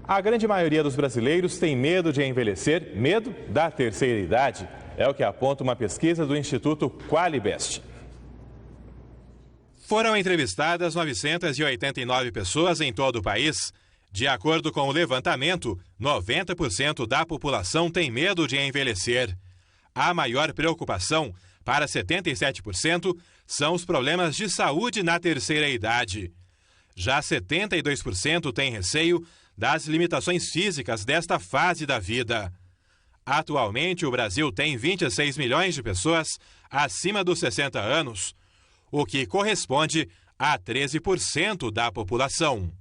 A grande maioria dos brasileiros tem medo de envelhecer, medo da terceira idade. É o que aponta uma pesquisa do Instituto Qualibest. Foram entrevistadas 989 pessoas em todo o país. De acordo com o levantamento, 90% da população tem medo de envelhecer. A maior preocupação, para 77%, são os problemas de saúde na terceira idade. Já 72% têm receio das limitações físicas desta fase da vida. Atualmente, o Brasil tem 26 milhões de pessoas acima dos 60 anos, o que corresponde a 13% da população.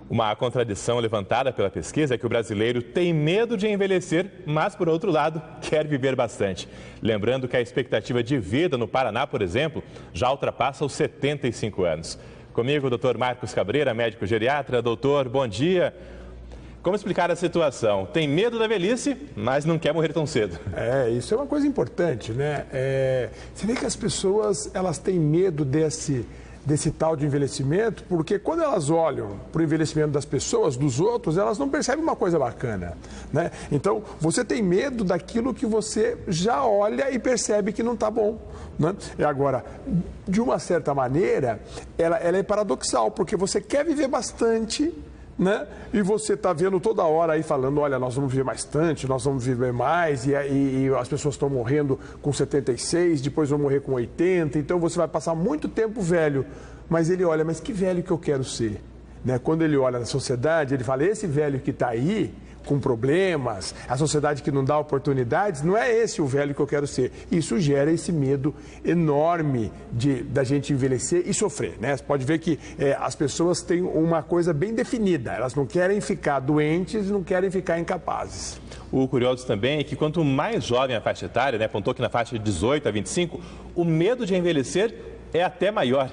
Uma contradição levantada pela pesquisa é que o brasileiro tem medo de envelhecer, mas, por outro lado, quer viver bastante. Lembrando que a expectativa de vida no Paraná, por exemplo, já ultrapassa os 75 anos. Comigo, o doutor Marcos Cabreira, médico geriatra. Doutor, bom dia. Como explicar a situação? Tem medo da velhice, mas não quer morrer tão cedo. Isso é uma coisa importante, né? Você vê que as pessoas, elas têm medo desse tal de envelhecimento, porque quando elas olham para o envelhecimento das pessoas, dos outros, elas não percebem uma coisa bacana, né? Então, você tem medo daquilo que você já olha e percebe que não está bom, né? E agora, de uma certa maneira, ela é paradoxal, porque você quer viver bastante, né? E você está vendo toda hora aí falando, olha, nós vamos viver bastante, nós vamos viver mais, e as pessoas estão morrendo com 76, depois vão morrer com 80, então você vai passar muito tempo velho. Mas ele olha, mas que velho que eu quero ser, né? Quando ele olha na sociedade, ele fala, esse velho que está aí, com problemas, a sociedade que não dá oportunidades, não é esse o velho que eu quero ser. Isso gera esse medo enorme da gente envelhecer e sofrer, né? Você pode ver que as pessoas têm uma coisa bem definida, elas não querem ficar doentes e não querem ficar incapazes. O curioso também é que quanto mais jovem a faixa etária, né, apontou que na faixa de 18 a 25, o medo de envelhecer é até maior.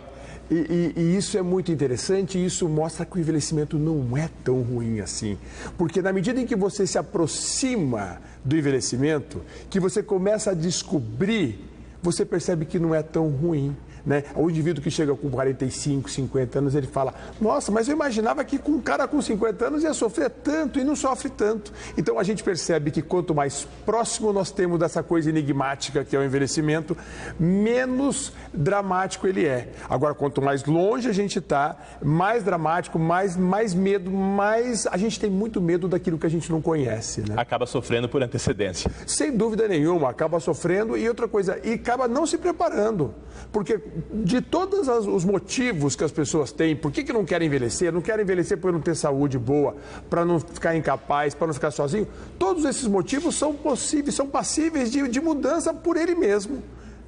E isso é muito interessante e isso mostra que o envelhecimento não é tão ruim assim. Porque na medida em que você se aproxima do envelhecimento, que você começa a descobrir, você percebe que não é tão ruim, né? O indivíduo que chega com 45, 50 anos, ele fala, nossa, mas eu imaginava que um cara com 50 anos ia sofrer tanto e não sofre tanto. Então a gente percebe que quanto mais próximo nós temos dessa coisa enigmática que é o envelhecimento, menos dramático ele é. Agora, quanto mais longe a gente está, mais dramático, mais medo, mais a gente tem muito medo daquilo que a gente não conhece, né? Acaba sofrendo por antecedência. Sem dúvida nenhuma, acaba sofrendo e outra coisa, e acaba não se preparando, porque de todos os motivos que as pessoas têm, por que não querem envelhecer? Não querem envelhecer por não ter saúde boa, para não ficar incapaz, para não ficar sozinho. Todos esses motivos são possíveis, são passíveis de mudança por ele mesmo.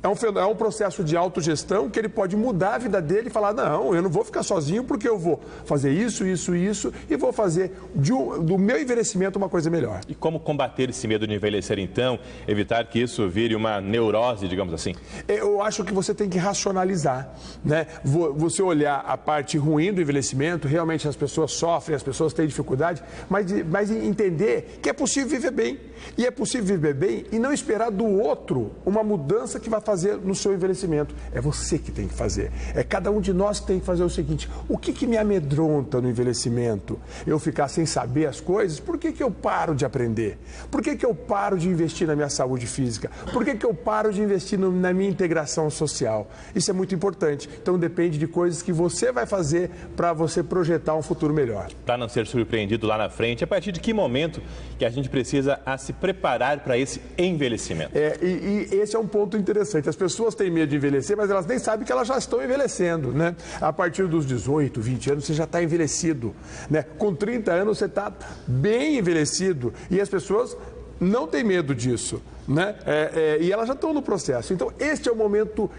É um processo de autogestão que ele pode mudar a vida dele e falar, não, eu não vou ficar sozinho porque eu vou fazer isso e vou fazer do meu envelhecimento uma coisa melhor. E como combater esse medo de envelhecer então? Evitar que isso vire uma neurose, digamos assim? Eu acho que você tem que racionalizar, né? Você olhar a parte ruim do envelhecimento, realmente as pessoas sofrem, as pessoas têm dificuldade, mas entender que é possível viver bem. E é possível viver bem e não esperar do outro uma mudança que vai fazer no seu envelhecimento. É você que tem que fazer. É cada um de nós que tem que fazer o seguinte, o que me amedronta no envelhecimento? Eu ficar sem saber as coisas? Por que eu paro de aprender? Por que eu paro de investir na minha saúde física? Por que eu paro de investir na minha integração social? Isso é muito importante. Então depende de coisas que você vai fazer para você projetar um futuro melhor. Para não ser surpreendido lá na frente, a partir de que momento que a gente precisa se preparar para esse envelhecimento? E esse é um ponto interessante. As pessoas têm medo de envelhecer, mas elas nem sabem que elas já estão envelhecendo, né? A partir dos 18, 20 anos, você já está envelhecido, né? Com 30 anos, você está bem envelhecido. E as pessoas não têm medo disso, né? E elas já estão no processo. Então, este é o momento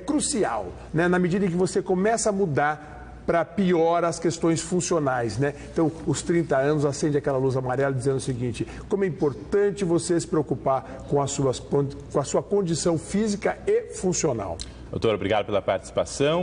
crucial, né? Na medida em que você começa a mudar para pior as questões funcionais, né? Então, os 30 anos acende aquela luz amarela dizendo o seguinte, como é importante você se preocupar com a sua condição física e funcional. Doutor, obrigado pela participação.